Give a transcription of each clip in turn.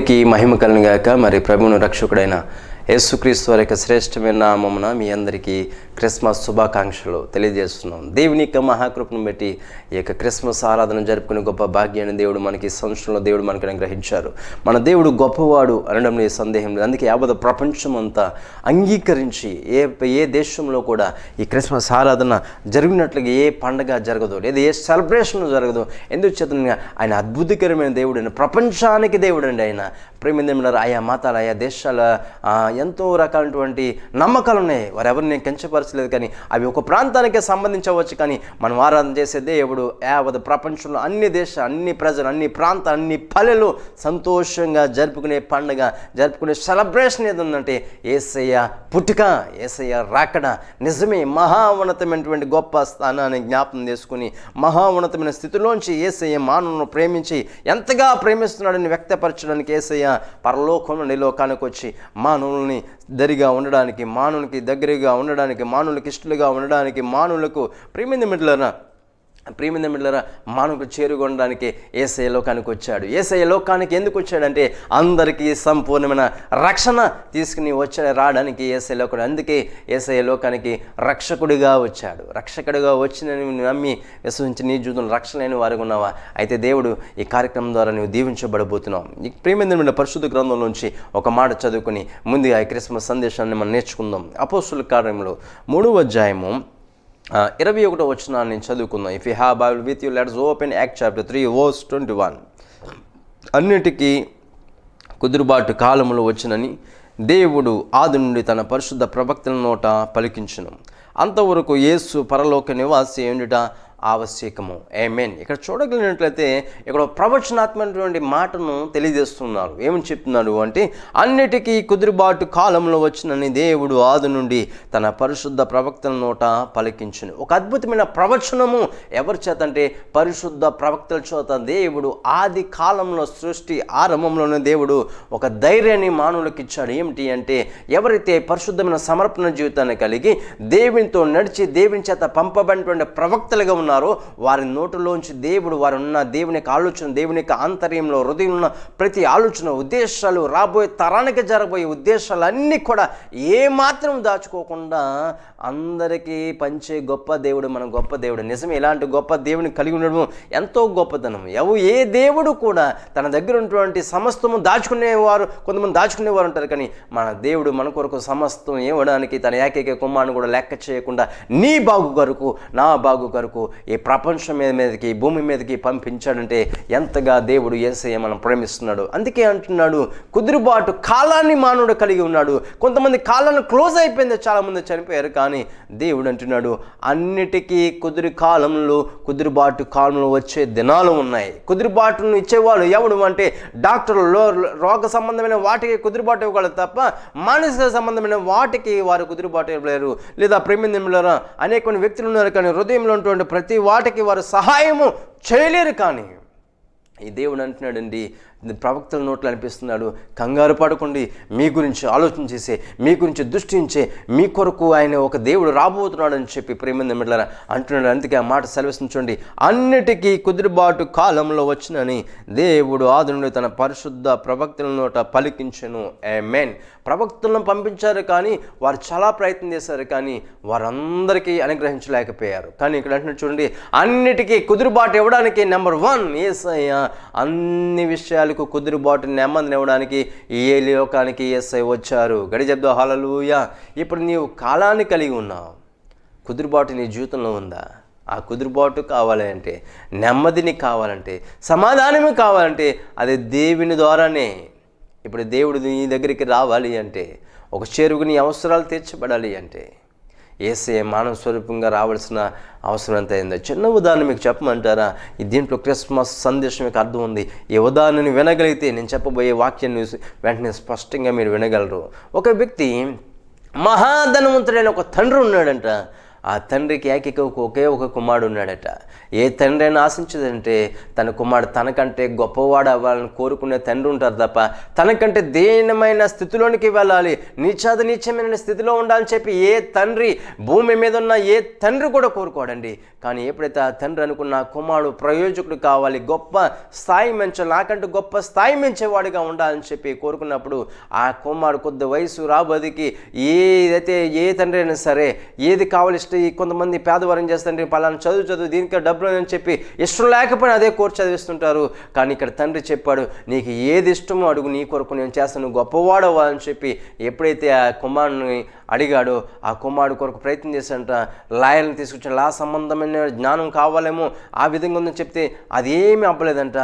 దేవునికి మహిమ కలుగును గాక. మరి ప్రభువును రక్షకుడైన యేసుక్రీస్తు వారి యొక్క శ్రేష్టమైన నామమున మీ అందరికీ క్రిస్మస్ శుభాకాంక్షలు తెలియజేస్తున్నాం. దేవుని యొక్క మహాకృపను బట్టి ఈ యొక్క క్రిస్మస్ ఆరాధన జరుపుకునే గొప్ప భాగ్యాన్ని దేవుడు మనకి సంవత్సరంలో దేవుడు మనకు అనుగ్రహించారు. మన దేవుడు గొప్పవాడు అనడంలో ఏ సందేహం లేదు. అందుకే యావత్ ప్రపంచం అంతా అంగీకరించి ఏ దేశంలో కూడా ఈ క్రిస్మస్ ఆరాధన జరిగినట్లుగా ఏ పండగ జరగదు, లేదా ఏ సెలబ్రేషన్ జరగదు. ఎందుకు చేతనగా ఆయన అద్భుతకరమైన దేవుడు, ప్రపంచానికి దేవుడు అండి. ఆయన ప్రేమిందేమినారు. ఆయా మతాలు, ఆయా దేశాల ఎంతో రకాలైనటువంటి నమ్మకాలు ఉన్నాయి. వారెవరు నేను కించపరచలేదు, కానీ అవి ఒక ప్రాంతానికే సంబంధించవచ్చు. కానీ మనం ఆరాధన చేసే దేవుడు యావత్ ప్రపంచంలో అన్ని దేశాలు, అన్ని ప్రజలు, అన్ని ప్రాంతాలు, అన్ని పల్లెలు సంతోషంగా జరుపుకునే పండుగ, జరుపుకునే సెలబ్రేషన్ ఏది ఉందంటే యేసయ్య పుట్టుక, యేసయ్య రాకడ. నిజమే, మహాన్నతమైనటువంటి గొప్ప స్థానాన్ని జ్ఞాపకం చేసుకుని మహాన్నతమైన స్థితిలోంచి యేసయ్య మానవులను ప్రేమించి ఎంతగా ప్రేమిస్తున్నాడని వ్యక్తపరచడానికి యేసయ్య పరలోకంలో ఈ లోకానికి వచ్చి మానవుల్ని దరిగా ఉండడానికి, మానవునికి దగ్గరగా ఉండడానికి, మానవులకు ఇష్టలుగా ఉండడానికి, మానవులకు ప్రియమైన మిట్లరా మానవుకు చేరుకొనడానికి యేసయ్య లోకానికి వచ్చాడు. యేసయ్య లోకానికి ఎందుకు వచ్చాడంటే అందరికీ సంపూర్ణమైన రక్షణ తీసుకుని రావడానికి యేసయ్య లోకాడు. అందుకే యేసయ్య లోకానికి రక్షకుడిగా వచ్చాడు. రక్షకుడిగా వచ్చినని నమ్మి విశ్వసించి నీ జీవితంలో రక్షణ లేని వారికి ఉన్నావా? అయితే దేవుడు ఈ కార్యక్రమం ద్వారా నువ్వు దీవించబడబోతున్నావు. ఈ ప్రియమైన పరిశుద్ధ గ్రంథంలోంచి ఒక మాట చదువుకుని ముందుగా ఈ క్రిస్మస్ సందేశాన్ని మనం నేర్చుకుందాం. అపోస్తుల కార్యములు 3వ అధ్యాయము 21వ వచనాన్ని చదువుకుందాం. If you have Bible with you, let's open act chapter 3 verse 21. అన్నిటికీ కుదురుబాటు కాలములు వచ్చినని దేవుడు ఆది నుండి తన పరిశుద్ధ ప్రవక్తల నోట పలికించును. అంతవరకు యేసు పరలోక నివాసి ఉండుట ఆవశ్యకము. ఆమేన్. ఇక్కడ చూడగలిగినట్లయితే ఇక్కడ ప్రవచనాత్మకమైనటువంటి మాటను తెలియజేస్తున్నారు. ఏమని చెప్తున్నాడు అంటే అన్నిటికీ కుదురుబాటు కాలంలో వచ్చినని దేవుడు ఆది నుండి తన పరిశుద్ధ ప్రవక్తల నోట పలికించును. ఒక అద్భుతమైన ప్రవచనము ఎవరి చేత అంటే పరిశుద్ధ ప్రవక్తల చేత దేవుడు ఆది కాలంలో, సృష్టి ఆరంభంలోనే దేవుడు ఒక ధైర్యాన్ని మానవులకు ఇచ్చాడు. ఏమిటి అంటే ఎవరైతే పరిశుద్ధమైన సమర్పణ జీవితాన్ని కలిగి దేవునితో నడిచి దేవుని చేత పంపబడినటువంటి ప్రవక్తలుగా ఉన్నారో వారి నోటులోంచి దేవుడు వారు ఉన్న దేవుని యొక్క ఆలోచన, దేవుని యొక్క ఆంతర్యంలో హృదయంలో ఉన్న ప్రతి ఆలోచన, ఉద్దేశాలు, రాబోయే తరానికి జరగబోయే ఉద్దేశాలన్నీ కూడా ఏమాత్రం దాచుకోకుండా అందరికీ పంచే గొప్ప దేవుడు మన గొప్ప దేవుడు. నిజమే, ఇలాంటి గొప్ప దేవుని కలిగి ఉండడం ఎంతో గొప్పతనం. ఏ దేవుడు కూడా తన దగ్గర ఉన్నటువంటి సమస్తము దాచుకునేవారు, కొంతమంది దాచుకునేవారు ఉంటారు. కానీ మన దేవుడు మన కొరకు సమస్తం ఇవ్వడానికి తన ఏకైక కుమారుని కూడా లెక్క చేయకుండా నీ బాగు కొరకు, నా బాగు కొరకు ఈ ప్రపంచం మీదకి, ఈ భూమి మీదకి పంపించాడంటే ఎంతగా దేవుడు యేసయ్య మనం ప్రేమిస్తున్నాడు. అందుకే అంటున్నాడు కుదురుబాటు కాలాన్ని మానవుడు కలిగి ఉన్నాడు. కొంతమంది కాలాన్ని క్లోజ్ అయిపోయింది, చాలామంది చనిపోయారు. కానీ దేవుడు అంటున్నాడు అన్నిటికీ కుదురుబాటు కాలంలో వచ్చే దినాలు ఉన్నాయి. కుదురుబాటును ఇచ్చేవాళ్ళు ఎవడు అంటే డాక్టర్లు రోగ సంబంధమైన వాటికి కుదురుబాటు ఇవ్వగలరు తప్ప మానసిక సంబంధమైన వాటికి వారు కుదురుబాటు ఇవ్వలేరు. లేదా ప్రేమించలేరు. అనేక వ్యక్తులు ఉన్నారు, కానీ హృదయంలో ఉన్నటువంటి ప్రతి వాటికి వారు సహాయము చేయలేరు. కానీ ఈ దేవుడు అంటున్నాడండి, ప్రవక్తల నోట్లు అనిపిస్తున్నాడు, కంగారు పడకండి, మీ గురించి ఆలోచన చేసే, మీ గురించి దృష్టించే, మీ కొరకు ఆయన ఒక దేవుడు రాబోతున్నాడు అని చెప్పి ప్రేమ మిట్లరా అంటున్నాడు. అందుకే ఆ మాట సెలవిస్తుంచండి, అన్నిటికీ కుదురుబాటు కాలంలో వచ్చినని దేవుడు ఆది నుండి తన పరిశుద్ధ ప్రవక్తల నోట పలికించెను. ఆమేన్. ప్రవక్తలను పంపించారు, కానీ వారు చాలా ప్రయత్నం చేశారు, కానీ వారందరికీ అనుగ్రహించలేకపోయారు. కానీ ఇక్కడ అంటున్నాడు చూడండి, అన్నిటికీ కుదురుబాటు ఇవ్వడానికి నెంబర్ 1 యేసయ్య అన్ని విషయాలకు కుదురుబాటు నెమ్మదిని ఇవ్వడానికి ఈ లోకానికి యేసయ్య వచ్చారు. గడి చెప్దాం హల్లెలూయా. ఇప్పుడు నీవు కాలాన్ని కలిగి ఉన్నావు, కుదురుబాటు నీ జీవితంలో ఉందా? ఆ కుదురుబాటు కావాలంటే, నెమ్మదిని కావాలంటే, సమాధానమే కావాలంటే అది దేవుని ద్వారానే. ఇప్పుడు దేవుడు నీ దగ్గరికి రావాలి అంటే, ఒక చెరువుకు నీ అవసరాలు తీర్చబడాలి అంటే యేసయ్య మానవ స్వరూపంగా రావాల్సిన అవసరం ఎంత అయిందో చిన్న ఉదాహరణ మీకు చెప్పమంటారా? దీంట్లో క్రిస్మస్ సందేశం మీకు అర్థం ఉంది. ఈ ఉదాహరణని వినగలిగితే నేను చెప్పబోయే వాక్యాన్ని వెంటనే స్పష్టంగా మీరు వినగలరు. ఒక వ్యక్తి మహాధనవంతుడైన ఒక తండ్రి ఉన్నాడంట. ఆ తండ్రికి ఏకైక ఒకే ఒక కుమారుడు ఉన్నాడట. ఏ తండ్రి అయినా ఆశించదంటే తన కుమారుడు తనకంటే గొప్పవాడు అవ్వాలని కోరుకునే తండ్రి ఉంటారు తప్ప తనకంటే దేనమైన స్థితిలోనికి వెళ్ళాలి, నీచమైన స్థితిలో ఉండాలని చెప్పి ఏ తండ్రి, భూమి మీద ఉన్న ఏ తండ్రి కూడా కోరుకోడండి. కానీ ఎప్పుడైతే ఆ తండ్రి అనుకున్న కుమారుడు ప్రయోజకుడు కావాలి, గొప్ప స్థాయి పెంచాలి, నాకంటే గొప్ప స్థాయి పెంచేవాడిగా ఉండాలని చెప్పి కోరుకున్నప్పుడు ఆ కుమారుడు కొద్ది వయసు రాబోదికి ఏదైతే ఏ తండ్రి అయినా సరే ఏది కావాలి ఇష్టం, కొంతమంది పేదవారం చేస్తుంటే పలానా చదువు దీనికి డబ్బులు అని చెప్పి ఇష్టం లేకపోయినా అదే కోర్సు చదివిస్తుంటారు. కానీ ఇక్కడ తండ్రి చెప్పాడు, నీకు ఏది ఇష్టమో అడుగు, నీ కొరకు నేను చేస్తాను, గొప్పవాడు అవ్వాలని చెప్పి ఎప్పుడైతే ఆ కుమారుని అడిగాడో ఆ కుమారుడు కొరకు ప్రయత్నం చేశాడంట. లాయర్ని తీసుకొచ్చాడు, లా సంబంధమైన జ్ఞానం కావాలేమో ఆ విధంగా ఉందని చెప్తే అదేమీ అవ్వలేదంట.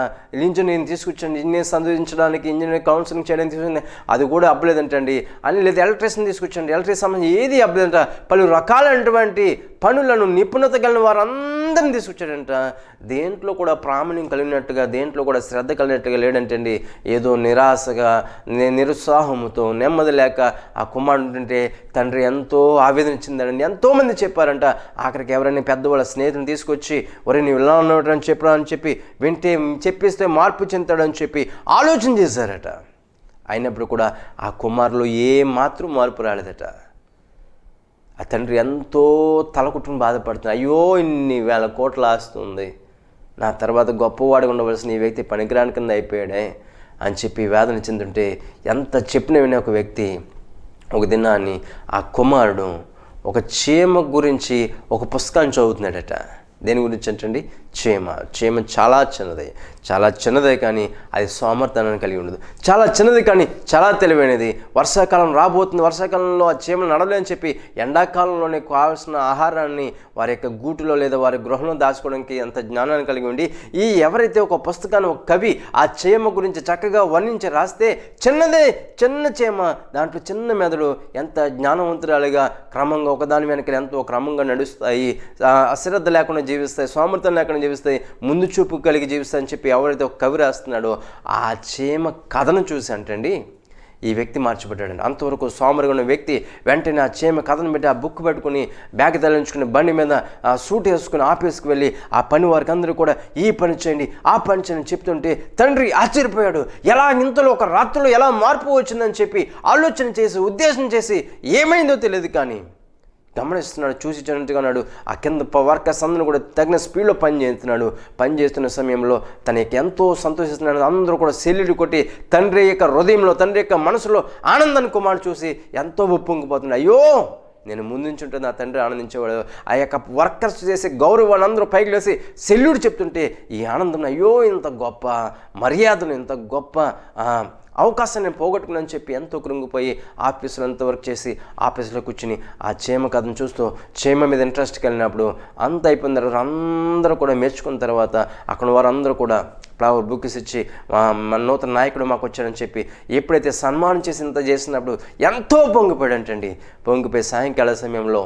ఇంజనీరింగ్ తీసుకొచ్చాడు, ఇంజనీరింగ్ చదివించడానికి, ఇంజనీరింగ్ కౌన్సిలింగ్ చేయడానికి తీసుకొచ్చింది, అది కూడా అవ్వలేదంటండి. అని లేదా ఎలక్ట్రీషియన్ తీసుకొచ్చాడు, ఎలక్ట్రిక్ సంబంధించి ఏది అవ్వలేదంట. పలు రకాలైనటువంటి పనులను నిపుణత కలిగిన వారందరిని తీసుకొచ్చాడంట. దేంట్లో కూడా ప్రామాణ్యం కలిగినట్టుగా, దేంట్లో కూడా శ్రద్ధ కలిగినట్టుగా లేడంటండి. ఏదో నిరాశగా, నిరుత్సాహముతో, నెమ్మది లేక ఆ కుమారుడు ఉంటే తండ్రి ఎంతో ఆవేదన చెందాడండి. ఎంతోమంది చెప్పారంట. ఆఖరికి ఎవరైనా పెద్దవాళ్ళ స్నేహితుని తీసుకొచ్చి ఒరే నువ్వు ఇలా ఉన్నావు అని చెప్పరా అని చెప్పి వింటే చెప్పిస్తే మార్పు చెందుతాడని చెప్పి ఆలోచన చేశారట. అయినప్పుడు కూడా ఆ కుమారులో ఏ మాత్రం మార్పు రాలేదట. ఆ తండ్రి ఎంతో తలకుట్టుకుని బాధపడుతుంది. అయ్యో ఇన్ని వేల కోట్ల ఆస్తుంది, నా తర్వాత గొప్పవాడిగా ఉండవలసిన ఈ వ్యక్తి పనికిరాని కింద అయిపోయాడే అని చెప్పి వేదన చెందుంటే ఎంత చెప్పిన వినే ఒక వ్యక్తి ఒక దినాన్ని ఆ కుమారుడు ఒక చీమ గురించి ఒక పుస్తకాన్ని చదువుతున్నాడట. దేని గురించి అంటే చీమ చాలా చిన్నదే కానీ అది సోమర్థనాన్ని కలిగి ఉండదు. చాలా చిన్నది కానీ చాలా తెలివైనది. వర్షాకాలం రాబోతుంది, వర్షాకాలంలో ఆ చీమలు నడవలేని చెప్పి ఎండాకాలంలోనే కావాల్సిన ఆహారాన్ని వారి యొక్క గూటులో లేదా వారి గృహంలో దాచుకోవడానికి ఎంత జ్ఞానాన్ని కలిగి ఉండి ఎవరైతే ఒక పుస్తకాన్ని ఒక కవి ఆ చీమ గురించి చక్కగా వర్ణించి రాస్తే చిన్న చీమ దాంట్లో చిన్న మెదడు ఎంత జ్ఞానవంతురాలుగా క్రమంగా ఒకదాని వెనక ఎంతో క్రమంగా నడుస్తాయి, అశ్రద్ధ లేకుండా జీవిస్తాయి, సోమర్థం లేకుండా జీవిస్తాయి, ముందు చూపు కలిగి జీవిస్తాయి అని చెప్పి ఎవరైతే ఒక కవి రాస్తున్నాడో ఆ చీమ కథను చూసి అంటండి ఈ వ్యక్తి మార్చిపడ్డాడండి. అంతవరకు సోమరిగా ఉన్న వ్యక్తి వెంటనే ఆ చీమ కథను పెట్టి ఆ బుక్ పెట్టుకుని బ్యాగ్ తరలించుకుని బండి మీద ఆ సూట్ వేసుకుని ఆఫీస్కి వెళ్ళి ఆ పని వారికి అందరూ కూడా ఈ పని చేయండి ఆ పని చేయండి చెప్తుంటే తండ్రి ఆశ్చర్యపోయాడు. ఎలా ఇంతలో ఒక రాత్రిలో ఎలా మార్పు వచ్చిందని చెప్పి ఆలోచన చేసి ఉద్దేశం చేసి ఏమైందో తెలియదు కానీ గమనిస్తున్నాడు, చూసి చిన్నట్టుగా ఉన్నాడు. ఆ కింద వర్కర్స్ అందరూ కూడా తగిన స్పీడ్లో పనిచేస్తున్న సమయంలో తనకి ఎంతో సంతోషిస్తున్నాడు. అందరూ కూడా సెల్లుడు కొట్టి తండ్రి యొక్క హృదయంలో, తండ్రి యొక్క మనసులో ఆనందాన్ని కుమారుడు చూసి ఎంతో ఉప్పొంగిపోతున్నాడు. అయ్యో నేను ముందుంచుంటే నా తండ్రి ఆనందించేవాడు. ఆ యొక్క వర్కర్స్ చేసే గౌరవాన్ని అందరూ పైకి లేసి సెల్యూట్ చెప్తుంటే ఈ ఆనందం, అయ్యో ఇంత గొప్ప మర్యాదను, ఇంత గొప్ప అవకాశం నేను పోగొట్టుకున్నాను చెప్పి ఎంతో కృంగిపోయి ఆఫీసులో అంత వర్క్ చేసి ఆఫీసులో కూర్చుని ఆ చీమ కథను చూస్తూ చీమ మీద ఇంట్రెస్ట్కి వెళ్ళినప్పుడు అంత అయిపోయిన తర్వాత అందరూ కూడా మెచ్చుకున్న తర్వాత అక్కడ వారందరూ కూడా ఫ్లవర్ బుక్స్ ఇచ్చి మన నూతన నాయకుడు మాకు వచ్చాడని చెప్పి ఎప్పుడైతే సన్మానం చేసి ఇంత చేసినప్పుడు ఎంతో పొంగిపోయాడంటండి. పొంగిపోయి సాయంకాల సమయంలో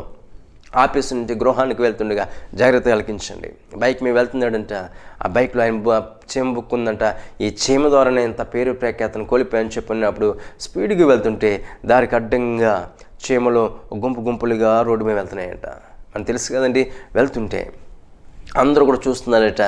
ఆఫీసు నుండి గృహానికి వెళ్తుండగా జాగ్రత్త కలిగించండి. బైక్ మీద వెళ్తున్నాడంట. ఆ బైక్లో ఆయన చీమ బుక్ ఉందంట. ఈ చీమ ద్వారానే ఇంత పేరు ప్రఖ్యాతను కోల్పోయాని చెప్పినప్పుడు స్పీడ్గా వెళ్తుంటే దారికి అడ్డంగా చీమలు గుంపులుగా రోడ్డు మీద వెళ్తున్నాయంట. మనకు తెలుసు కదండి. వెళ్తుంటే అందరూ కూడా చూస్తున్నారట.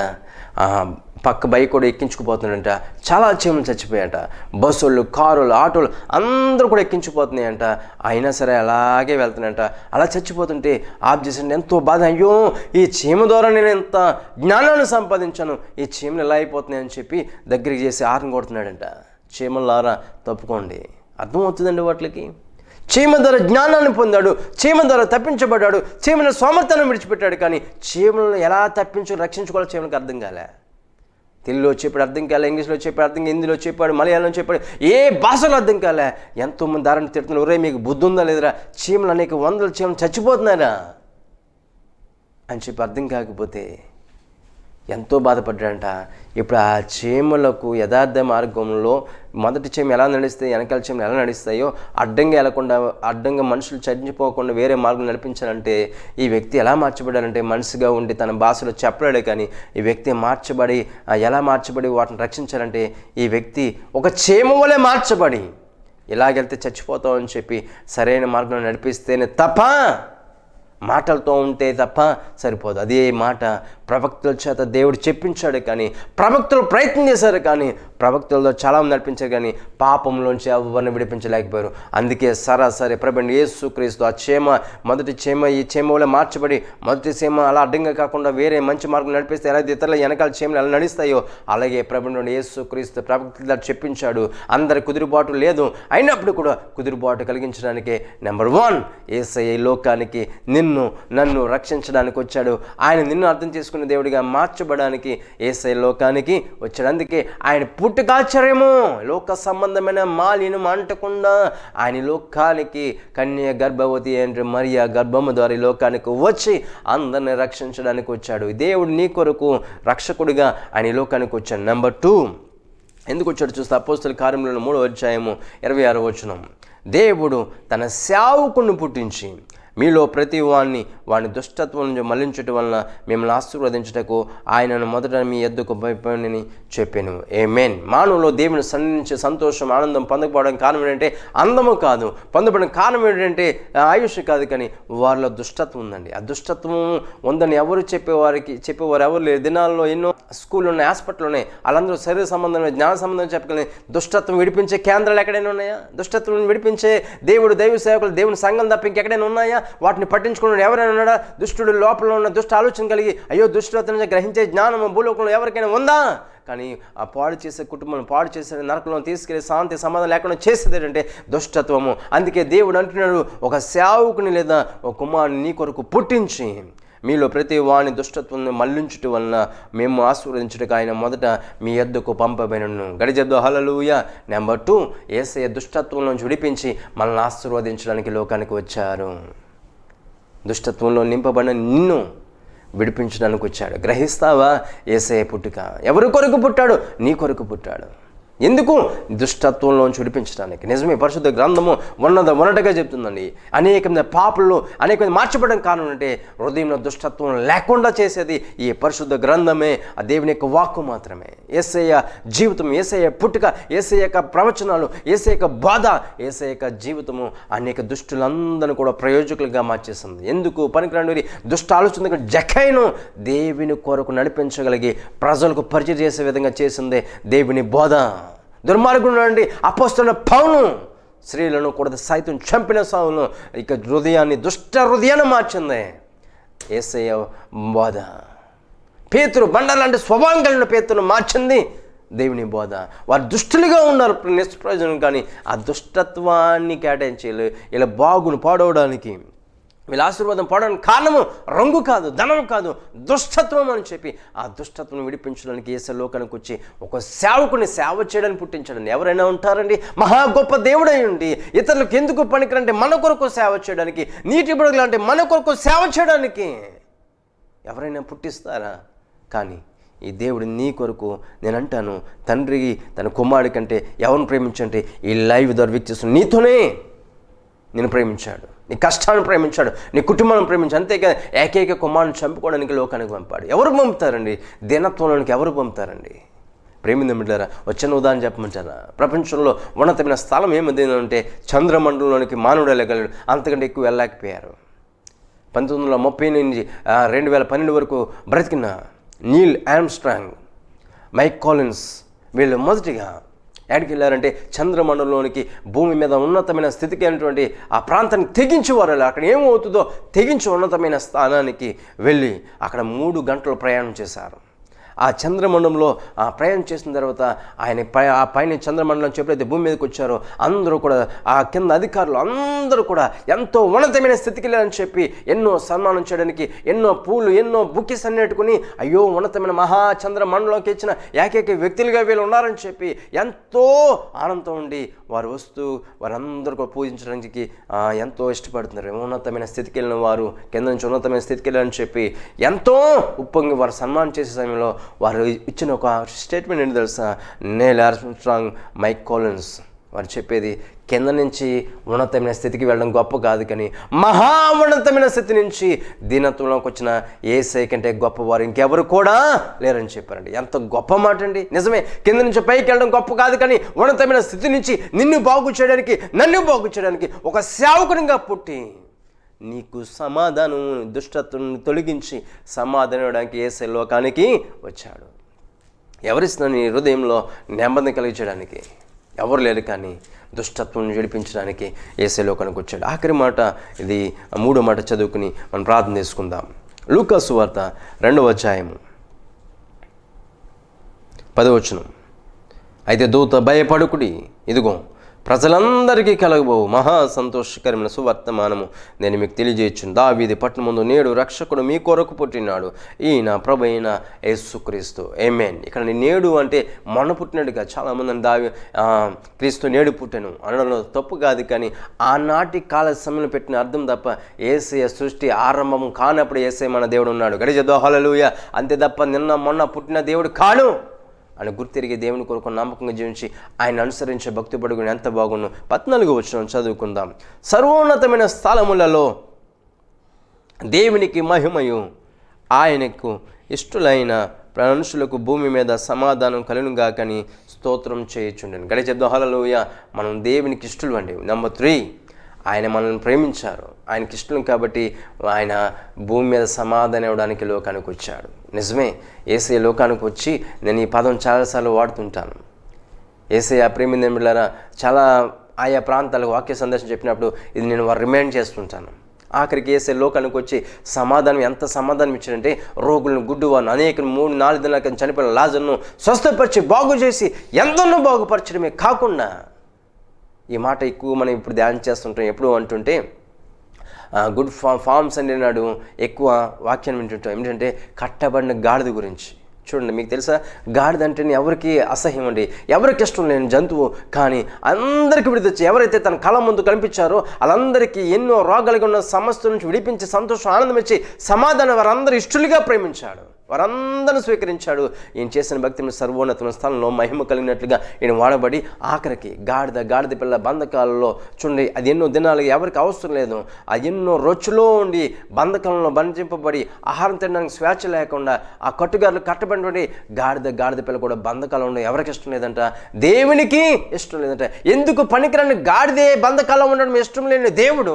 పక్క బైక్ కూడా ఎక్కించుకుపోతున్నాడంట. చాలా చీమలు చచ్చిపోయాట. బస్సులు, కారులు, ఆటోలు అందరూ కూడా ఎక్కించుకుపోతున్నాయంట. అయినా సరే అలాగే వెళ్తున్నాయంట. అలా చచ్చిపోతుంటే ఆఫ్ చేసండి ఎంతో బాధ. అయ్యో ఈ చీమ ద్వారా నేను ఎంత జ్ఞానాన్ని సంపాదించాను, ఈ చీమలు ఎలా అయిపోతున్నాయని చెప్పి దగ్గరికి చేసి ఆరని కొడుతున్నాడంట. చీమలారా తప్పుకోండి. అర్థమవుతుందండి వాటికి. చీమ ద్వారా జ్ఞానాన్ని పొందాడు, చీమ ద్వారా తప్పించబడ్డాడు, చీమల సోమర్థాన్ని విడిచిపెట్టాడు. కానీ చీమలను ఎలా రక్షించుకోవాలో చీమలకు అర్థం కాలే. తెలుగులో చెప్పాడు అర్థం కాలే, ఇంగ్లీష్లో చెప్పాడు అర్థం, హిందీలో చెప్పాడు, మలయాళంలో చెప్పాడు, ఏ భాషలో అర్థం కాలే. ఎంతోమంది దారిని తిడుతున్నారు, ఒరే మీకు బుద్ధి ఉందా లేదురా, చీమలు అనేక వందల చీమలు చచ్చిపోతున్నారా అని చెప్పి అర్థం కాకపోతే ఎంతో బాధపడ్డాడంట. ఇప్పుడు ఆ చీమలకు యథార్థ మార్గంలో మొదటి చీమ ఎలా నడిస్తాయి, వెనకాల చీమలు ఎలా నడుస్తాయో అడ్డంగా వెళ్లకుండా, అడ్డంగా మనుషులు చచ్చిపోకుండా వేరే మార్గం నడిపించాలంటే ఈ వ్యక్తి ఎలా మార్చబడాలంటే మనిషిగా ఉండి తన భాషలో చెప్పలేడు. కానీ ఈ వ్యక్తి ఎలా మార్చబడి వాటిని రక్షించాలంటే ఈ వ్యక్తి ఒక చీమ వలె మార్చబడి ఇలాగెళ్తే చచ్చిపోతామని చెప్పి సరైన మార్గంలో నడిపిస్తేనే తప్ప మాటలతో ఉంటే తప్ప సరిపోదు. అదే మాట ప్రవక్తల చేత దేవుడు చెప్పించాడు, కానీ ప్రవక్తలు ప్రయత్నం చేశారు, కానీ ప్రవక్తలతో చాలామంది నడిపించారు, కానీ పాపంలోంచి ఎవరిని విడిపించలేకపోయారు. అందుకే సరాసరి ప్రభువైన యేసుక్రీస్తు ఆ చీమ, మొదటి చీమ ఈ చీమ వల్ల మార్చబడి, మొదటి చీమ అలా అడ్డంగా కాకుండా వేరే మంచి మార్గం నడిపిస్తే ఎలా ఇతరుల వెనకాల చీమలు ఎలా నడుస్తాయో అలాగే ప్రభువైన యేసుక్రీస్తు ప్రవక్తల చెప్పించాడు. అందరి కుదురుబాటు లేదు, అయినప్పుడు కూడా కుదురుబాటు కలిగించడానికే నెంబర్ 1 యేసయ్య లోకానికి నన్ను రక్షించడానికి వచ్చాడు. ఆయన నిన్ను అర్థం చేసుకునే దేవుడిగా మార్చబడానికి యేసయ్య లోకానికి వచ్చాడు. అందుకే ఆయన పుట్టుక ఆశ్చర్యము, లోక సంబంధమైన మాలిన్యం అంటకుండా ఆయన లోకానికి కన్య గర్భవతి అంటే మరియా గర్భము ద్వారా లోకానికి వచ్చి అందరిని రక్షించడానికి వచ్చాడు. దేవుడు నీ కొరకు రక్షకుడిగా ఆయన లోకానికి వచ్చాడు. నెంబర్ 2 ఎందుకు వచ్చాడు చూస్తే అపోస్తలుల కార్యములు 3వ అధ్యాయము 26వ వచనం. దేవుడు తన సేవకుని పుట్టించి మీలో ప్రతి వాని దుష్టత్వం నుంచి మళ్లించటం వలన మిమ్మల్ని ఆశీర్వదించుటకు ఆయనను మొదట మీ ఎద్దుకు భయపడని చెప్పాను. ఆమేన్. మానవులో దేవుని సన్నిధించే సంతోషం, ఆనందం పొందకపోవడానికి కారణం ఏంటంటే అందము కాదు, పొందబడిన కారణం ఏంటంటే ఆయుష్ కాదు, కానీ వారిలో దుష్టత్వం ఉందండి. ఆ దుష్టత్వం ఉందని ఎవరు చెప్పేవారు ఎవరు లేరు. దినాల్లో ఎన్నో స్కూళ్ళు ఉన్నాయి, హాస్పిటల్ ఉన్నాయి, వాళ్ళందరూ శరీర సంబంధం, జ్ఞాన సంబంధం చెప్పగలిగిన దుష్టత్వం విడిపించే కేంద్రాలు ఎక్కడైనా ఉన్నాయా? దుష్టత్వం విడిపించే దైవ సేవకులు, దేవుని సంఘం తప్ప ఇంకెక్కడైనా ఉన్నాయా? వాటిని పట్టించుకున్న ఎవరైనా ఉన్నాడా? దుష్టుడు లోపల ఉన్న దుష్ట ఆలోచన కలిగి అయ్యో దుష్టత గ్రహించే జ్ఞానము భూలోకంలో ఎవరికైనా ఉందా? కానీ ఆ పాడు చేసే కుటుంబం, పాడు చేసే నరకంలో తీసుకెళ్లి శాంతి సమాధానం లేకుండా చేసేది ఏంటంటే దుష్టత్వము. అందుకే దేవుడు అంటున్నాడు, ఒక సేవకుని లేదా ఒక కుమారుని నీ కొరకు పుట్టించి మీలో ప్రతి వాని దుష్టత్వాన్ని మళ్లించుట వలన మేము ఆశీర్వదించుటకు ఆయన మొదట మీ యొద్దకు పంపబడినను. గడిజెద్దు హల్లెలూయా. నెంబర్ 2 యేసయ్య దుష్టత్వం నుంచి విడిపించి మనల్ని ఆశీర్వదించడానికి లోకానికి వచ్చారు. దుష్టత్వంలో నింపబడిన నిన్ను విడిపించడానికి వచ్చాడు. గ్రహిస్తావా? యేసయ్య పుట్టుక ఎవరి కొరకు పుట్టాడు? నీ కొరకు పుట్టాడు. ఎందుకు? దుష్టత్వంలోంచి విడిపించడానికి. నిజమే, పరిశుద్ధ గ్రంథము ఉన్నట్టుగా చెప్తుందండి. అనేకమైన పాపల్లో అనేకమంది మార్చబడడం కారణం అంటే హృదయంలో దుష్టత్వం లేకుండా చేసేది ఈ పరిశుద్ధ గ్రంథమే, ఆ దేవుని యొక్క వాక్కు మాత్రమే. యేసయ్య జీవితం, యేసయ్య పుట్టుక, యేసయ్య యొక్క ప్రవచనాలు, యేసయ్య యొక్క బాధ, యేసయ్య యొక్క జీవితము అనేక దుష్టులందరినీ కూడా ప్రయోజకులుగా మార్చేసింది. ఎందుకు? పనికిరాని దుష్ట ఆలోచన జక్కైను దేవుని కొరకు నడిపించగలిగి ప్రజలకు పరిచయం చేసే విధంగా చేసిందే దేవుని బోధ. దుర్మార్గుడు అండి అపోస్తలుడైన పౌలు స్త్రీలను కూడా సైతం చంపిన సౌలును ఇక దుష్ట హృదయాన్ని మార్చింది యేసయ్య బోధ. పేతురు బండలాంటి స్వభావం కలిగిన పేతురును మార్చింది దేవుని బోధ. వారు దుష్టులుగా ఉన్నారు నిష్ప్రయోజనం, కానీ ఆ దుష్టత్వాన్ని కేటాయించాలి. ఇలా పాడవడానికి, వీళ్ళ ఆశీర్వాదం పడడానికి కారణము రంగు కాదు, ధనం కాదు, దుష్టత్వం అని చెప్పి ఆ దుష్టత్వం విడిపించడానికి యేసయ్య లోకానికి వచ్చి ఒక సేవకుని సేవ చేయడానికి పుట్టించాడండి. ఎవరైనా ఉంటారండి మహా గొప్ప దేవుడై ఉండి ఇతరులకు ఎందుకు పనికిరంటే మన కొరకు సేవ చేయడానికి, నీటి బుడగలు అంటే మన కొరకు సేవ చేయడానికి ఎవరైనా పుట్టిస్తారా? కానీ ఈ దేవుడు నీ కొరకు, నేను అంటాను, తండ్రి తన కుమారుడి కంటే ఎవరిని ప్రేమించంటే ఈ లైవ్ ద్వారా వీక్షిస్తున్న నీతోనే నేను ప్రేమించాడు, నీ కష్టాన్ని ప్రేమించాడు, నీ కుటుంబాన్ని ప్రేమించాడు. అంతేకాదు ఏకైక కుమారుని చంపుకోవడానికి లోకానికి పంపాడు. ఎవరు పంపుతారండి? దీనత్వంలోనికి ఎవరు పంపుతారండి? ప్రేమిందమిటారా? వచ్చిన ఉదాహరణ చెప్పమంటారా? ప్రపంచంలో ఉన్నతమైన స్థలం ఏమిది అంటే చంద్రమండలంలోనికి మానవుడు వెళ్ళగలడు, అంతకంటే ఎక్కువ వెళ్ళలేకపోయారు. 1930 నుంచి 2012 వరకు బ్రతికిన నీల్ ఆర్మ్స్ట్రాంగ్, మైక్ కాలిన్స్ వీళ్ళు మొదటిగా ఎక్కడికి వెళ్ళారంటే చంద్రమండలంలోనికి, భూమి మీద ఉన్నతమైన స్థితికి అయినటువంటి ఆ ప్రాంతాన్ని తెగించేవారు. అక్కడ ఏమవుతుందో తెగించి ఉన్నతమైన స్థానానికి వెళ్ళి అక్కడ 3 గంటలు ప్రయాణం చేశారు. ఆ చంద్రమండలంలో ఆ ప్రయాణం చేసిన తర్వాత ఆయన ఆ పైన చంద్రమండలం ఎప్పుడైతే భూమి మీదకి వచ్చారో అందరూ కూడా, ఆ కింద అధికారులు అందరూ కూడా ఎంతో ఉన్నతమైన స్థితికి వెళ్ళారని చెప్పి ఎన్నో సన్మానం చేయడానికి ఎన్నో పూలు, ఎన్నో బుక్కిస్ అన్నట్టుకుని అయ్యో ఉన్నతమైన మహాచంద్రమండలంకి ఇచ్చిన ఏకైక వ్యక్తులుగా వీళ్ళు ఉన్నారని చెప్పి ఎంతో ఆనందం ఉండి వారు వస్తూ వారందరూ కూడా పూజించడానికి ఎంతో ఇష్టపడుతున్నారు. ఉన్నతమైన స్థితికి వెళ్ళిన వారు కింద నుంచి ఉన్నతమైన స్థితికి వెళ్ళారని చెప్పి ఎంతో ఉప్పొంగి వారు సన్మానం చేసే సమయంలో వారు ఇచ్చిన ఒక స్టేట్మెంట్ ఏంటి తెలుసా? నీల్ ఆర్మ్స్ట్రాంగ్, మైక్ కాలిన్స్ వారు చెప్పేది, కింద నుంచి ఉన్నతమైన స్థితికి వెళ్ళడం గొప్ప కాదు, కానీ మహా ఉన్నతమైన స్థితి నుంచి దీనత్వంలోకి వచ్చిన యేసయ్య కంటే గొప్పవారు ఇంకెవరు కూడా లేరని చెప్పారండి. ఎంత గొప్ప మాట అండి! నిజమే, కింద నుంచి పైకి వెళ్ళడం గొప్ప కాదు, కానీ ఉన్నతమైన స్థితి నుంచి నిన్ను బాగు చేయడానికి, నన్ను బాగు చేయడానికి ఒక సేవకునిగా పుట్టి నీకు సమాధానం, దుష్టత్వం తొలగించి సమాధానం ఇవ్వడానికి యేసయ్య లోకానికి వచ్చాడు. ఎవరిస్తున్నా నీ హృదయంలో నెమ్మది కలిగించడానికి ఎవరు లేరు, కానీ దుష్టత్వం విడిపించడానికి యేసయ్య లోకానికి వచ్చాడు. ఆఖరి మాట, ఇది 3వ మాట చదువుకుని మనం ప్రార్థన చేసుకుందాం. లూకా సువార్త 2వ అధ్యాయము 10వ వచనం. అయితే దూత భయపడుకుడి, ఇదిగో ప్రజలందరికీ కలగబోవు మహా సంతోషకరమైన సువర్తమానము నేను మీకు తెలియజేయచ్చును. దావీదు పట్టణమందు నేడు రక్షకుడు మీ కొరకు పుట్టినాడు, ఈయన ప్రభు అయిన యేసుక్రీస్తు. ఆమేన్. ఇక్కడ నేడు అంటే మొన్న పుట్టినట్టుగా చాలామంది క్రీస్తు నేడు పుట్టెను అనడంలో తప్పు కాదు, కానీ ఆనాటి కాల సమయంలో పెట్టిన అర్థం తప్ప యేసయ్య సృష్టి ఆరంభం కానప్పుడు యేసయ్య మన దేవుడు ఉన్నాడు. గడిచేద్దాం హల్లెలూయా. అంతే తప్ప నిన్న మొన్న పుట్టిన దేవుడు కాడు అని గుర్తిరిగి దేవుని కొరకు నమ్మకంగా జీవించి ఆయన అనుసరించే భక్తి పడుకుని ఎంత బాగుండు. 14వ వచనం చదువుకుందాం. సర్వోన్నతమైన స్థలములలో దేవునికి మహిమయు ఆయనకు ఇష్టలైన మనుషులకు భూమి మీద సమాధానం కలుగుగాకని స్తోత్రం చేయుచుండెను. గడి చెప్దాం హల్లెలూయా. మనం దేవునికి ఇష్టలు అండి. నెంబర్ 3, ఆయన మనల్ని ప్రేమించారు, ఆయనకి ఇష్టం కాబట్టి ఆయన భూమి మీద సమాధానం ఇవ్వడానికి లోకానికి వచ్చాడు. నిజమే, యేసయ్య లోకానికి వచ్చి, నేను ఈ పదం చాలాసార్లు వాడుతుంటాను. యేసయ్య ప్రేమిందేమిలారా చాలా ఆయా ప్రాంతాలకు వాక్య సందేశం చెప్పినప్పుడు ఇది నేను రిమైండ్ చేస్తుంటాను. ఆఖరికి యేసయ్య లోకానికి వచ్చి సమాధానం, ఎంత సమాధానం ఇచ్చాడంటే రోగులను, గుడ్డివారిని, అనేక 3-4 దినాల చనిపోయిన లాజరును స్వస్థపరిచి బాగు చేసి ఎందరినో బాగుపరచడమే కాకుండా, ఈ మాట ఎక్కువ మనం ఇప్పుడు ధ్యానం చేస్తుంటాం. ఎప్పుడు అంటుంటే గుడ్ ఫార్మ్స్ అంటే నాడు ఎక్కువ వాక్యాన్ని వింటుంటాం. ఏంటంటే కట్టబడిన గాడిద గురించి. చూడండి, మీకు తెలుసా, గాడిద అంటే ఎవరికి అసహ్యం అండి, ఎవరికి ఇష్టం లేని జంతువు, కానీ అందరికీ విడిపించి, ఎవరైతే తన కళ ముందు కనిపించారో వాళ్ళందరికీ ఎన్నో రోగాలుగా ఉన్న సమస్యల నుంచి విడిపించి సంతోషం, ఆనందం ఇచ్చి సమాధానం వారందరూ ఇష్టలుగా ప్రేమించాడు, వారందరిని స్వీకరించాడు. ఈయన చేసిన భక్తిని సర్వోన్నతమైన స్థలంలో మహిమ కలిగినట్లుగా ఈయన వాడబడి ఆఖరికి గాడిద పిల్ల బంధకాలలో చూడండి, అది ఎన్నో దినాలు ఎవరికి అవసరం లేదు, అది ఎన్నో రొచ్చులో ఉండి బంధకాలంలో బంధింపబడి ఆహారం తినడానికి స్వేచ్ఛ లేకుండా ఆ కట్టుగారులు కట్టబడి గాడిద పిల్ల కూడా బంధకాలం ఉండడం ఎవరికి ఇష్టం లేదంట, దేవునికి ఇష్టం లేదంట. ఎందుకు పనికిరాని గాడిదే బంధకాలం ఉండడం ఇష్టం లేని దేవుడు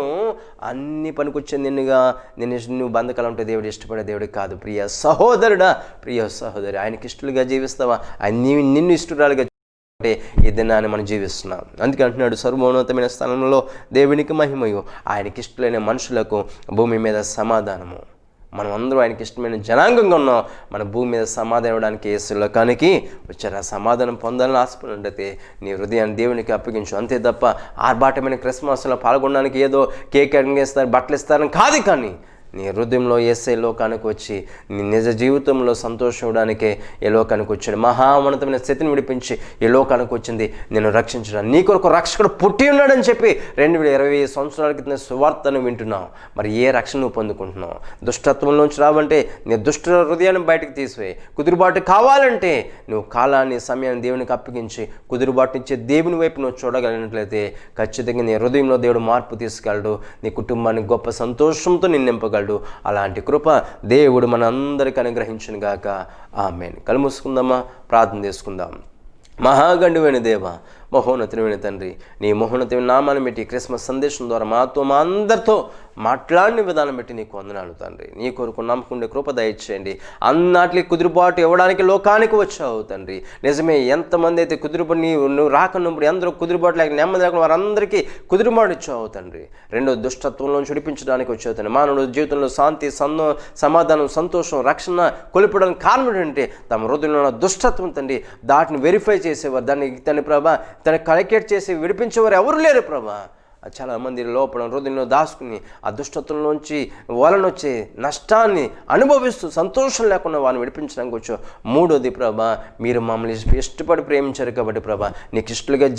అన్ని పనికొచ్చింది నువ్వు బంధకాలం ఉంటే దేవుడు ఇష్టపడే దేవుడికి కాదు. ప్రియ సహోదరుడా, ప్రియ సహోదరి, ఆయనకి ఇష్టలుగా జీవిస్తావా? ఆయన నిన్ను ఇష్టరాలుగా అంటే ఈ దినాన్ని మనం జీవిస్తున్నాం. అందుకే అంటున్నాడు, సర్వోన్నతమైన స్థలంలో దేవునికి మహిమయు ఆయనకి ఇష్టమైన మనుషులకు భూమి మీద సమాధానము. మనం అందరూ ఆయనకి ఇష్టమైన జనాంగంగా ఉన్నాం. మన భూమి మీద సమాధానం ఇవ్వడానికి యేసు లోకానికి వచ్చారు. ఆ సమాధానం పొందాలని ఆశపడితే నీ హృదయాన్ని దేవునికి అప్పగించు. అంతే తప్ప ఆర్భాటమైన క్రిస్మస్లో పాల్గొనడానికి ఏదో కేక్ కటింగ్ చేస్తారు, బట్టలు ఇస్తారని కాదు, కానీ నీ హృదయంలో యేసయ్య లోకానికి వచ్చి నీ నిజ జీవితంలో సంతోషం ఇవ్వడానికే ఈ లోకానికి వచ్చాడు. మహామన్నతమైన స్థితిని విడిపించి ఈ లోకానికి వచ్చింది నేను రక్షించడానికి. నీ కొరకు రక్షకుడు పుట్టి ఉన్నాడని చెప్పి 2020 సంవత్సరాల క్రితం సువార్తను వింటున్నావు. మరి ఏ రక్షణ నువ్వు పొందుకుంటున్నావు? దుష్టత్వంలోంచి రావంటే నీ దుష్ట హృదయాన్ని బయటకు తీసివేయి. కుదురుబాటు కావాలంటే నువ్వు కాలాన్ని, సమయాన్ని దేవునికి అప్పగించి కుదురుబాటు ఇచ్చే దేవుని వైపు నువ్వు చూడగలిగినట్లయితే ఖచ్చితంగా నీ హృదయంలో దేవుడు మార్పు తీసుకెళ్ళడు. నీ కుటుంబానికి గొప్ప సంతోషంతో నిన్ను నింపగలడు. అలాంటి కృప దేవుడు మన అందరికీ అనుగ్రహించును గాక. ఆమేన్. కళ్ళు మూసుకుందామా, ప్రార్థన చేసుకుందాం. మహాగండువైన దేవ, మహోన్నతమైన తండ్రి, నీ మహోన్నతమైన నామాన్ని బట్టి క్రిస్మస్ సందేశం ద్వారా మాతో, మా అందరితో మాట్లాడిన విధానం బట్టి నీకు వందనాలు తండ్రి. నీ కొరకు నమ్మకుండే కృప దయచేయండి. అన్నాటికి కుదురుబాటు ఇవ్వడానికి లోకానికి వచ్చావు తండ్రి. నిజమే, ఎంతమంది అయితే కుదురుబాటు నువ్వు రాకనుప్పుడు ఎందరో కుదురుబాటు లేక నెమ్మది లేకుండా వారందరికీ కుదురుబాటు ఇచ్చావు తండ్రి. రెండో దుష్టత్వంలో విడిపించడానికి వచ్చావు తండ్రి. మానవుడు జీవితంలో శాంతి, సమాధానం, సంతోషం, రక్షణ కొలిపడానికి కారణం ఏంటంటే తమ హృదయంలో ఉన్న దుష్టత్వం తండ్రి. దాటిని వెరిఫై చేసేవారు, దాన్ని ప్రభా కలెక్ట్ చేసి విడిపించేవారు ఎవరు లేరు ప్రభా. చాలామంది లోపల హృదయంలో దాచుకుని ఆ దుష్టత్వంలోంచి వలనొచ్చే నష్టాన్ని అనుభవిస్తూ సంతోషం లేకుండా వారిని విడిపించడానికి వచ్చావు. మూడోది ప్రభా, మీరు మమ్మల్ని ఇష్టపడి ప్రేమించారు కాబట్టి ప్రభా, నీకు ఇష్టలుగా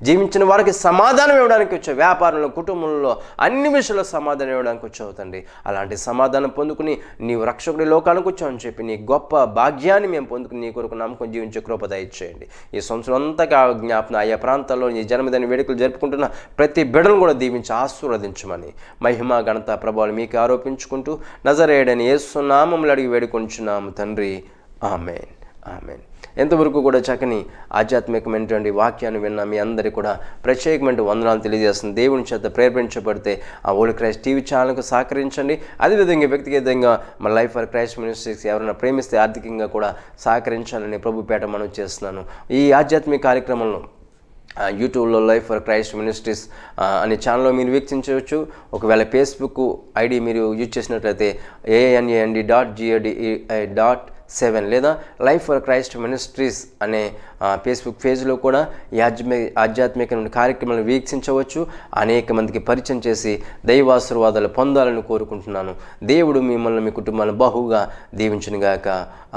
జీవించిన వారికి సమాధానం ఇవ్వడానికి వచ్చావు. వ్యాపారంలో, కుటుంబంలో, అన్ని విషయాల్లో సమాధానం ఇవ్వడానికి వచ్చావు తండ్రి. అలాంటి సమాధానం పొందుకుని నీవు రక్షకుడి లోకానికి వచ్చావని చెప్పి నీ గొప్ప భాగ్యాన్ని మేము పొందుకుని నీ కొరకు నమ్మకం జీవించే కృప దయచేయండి. ఈ సంవత్సరం అంతా జ్ఞాపన ఆయా ప్రాంతాల్లో ఈ జన్మదిన వేడుకలు జరుపుకుంటున్న ప్రతి బిడ్డలను కూడా దీవించి ఆశీర్వదించమని మహిమ, ఘనత, ప్రభావాలు మీకు ఆరోపించుకుంటూ నజరేయుడైన యేసు నామములో అడిగి వేడుకొంచున్నాము తండ్రి. ఆమేన్, ఆమేన్. ఎంతవరకు కూడా చక్కని ఆధ్యాత్మికమైనటువంటి వాక్యాన్ని విన్న మీ అందరికీ కూడా ప్రత్యేకమైన వందనాలు తెలియజేస్తుంది. దేవుని చేత ప్రేరేపించబడితే ఆ ఓల్డ్ క్రైస్ట్ టీవీ ఛానల్కు సహకరించండి. అదేవిధంగా వ్యక్తిగతంగా మన లైఫ్ ఫర్ క్రైస్ట్ మినిస్ట్రీస్ ఎవరైనా ప్రేమిస్తే ఆర్థికంగా కూడా సహకరించాలని ప్రభుపేట మనం చేస్తున్నాను. ఈ ఆధ్యాత్మిక కార్యక్రమంలో యూట్యూబ్లో లైఫ్ ఫర్ క్రైస్ట్ మినిస్ట్రీస్ అనే ఛానల్లో మీరు వీక్షించవచ్చు. ఒకవేళ ఫేస్బుక్ ఐడి మీరు యూజ్ చేసినట్లయితే ANAND.GADI.7 లేదా లైఫ్ ఫర్ క్రైస్ట్ మినిస్ట్రీస్ అనే ఫేస్బుక్ పేజ్లో కూడా ఈ ఆధ్యాత్మిక కార్యక్రమాలను వీక్షించవచ్చు. అనేక మందికి పరిచయం చేసి దైవాశీర్వాదాలు పొందాలని కోరుకుంటున్నాను. దేవుడు మిమ్మల్ని మీ కుటుంబాలను బహుగా దీవించునుగాక.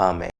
ఆమేన్.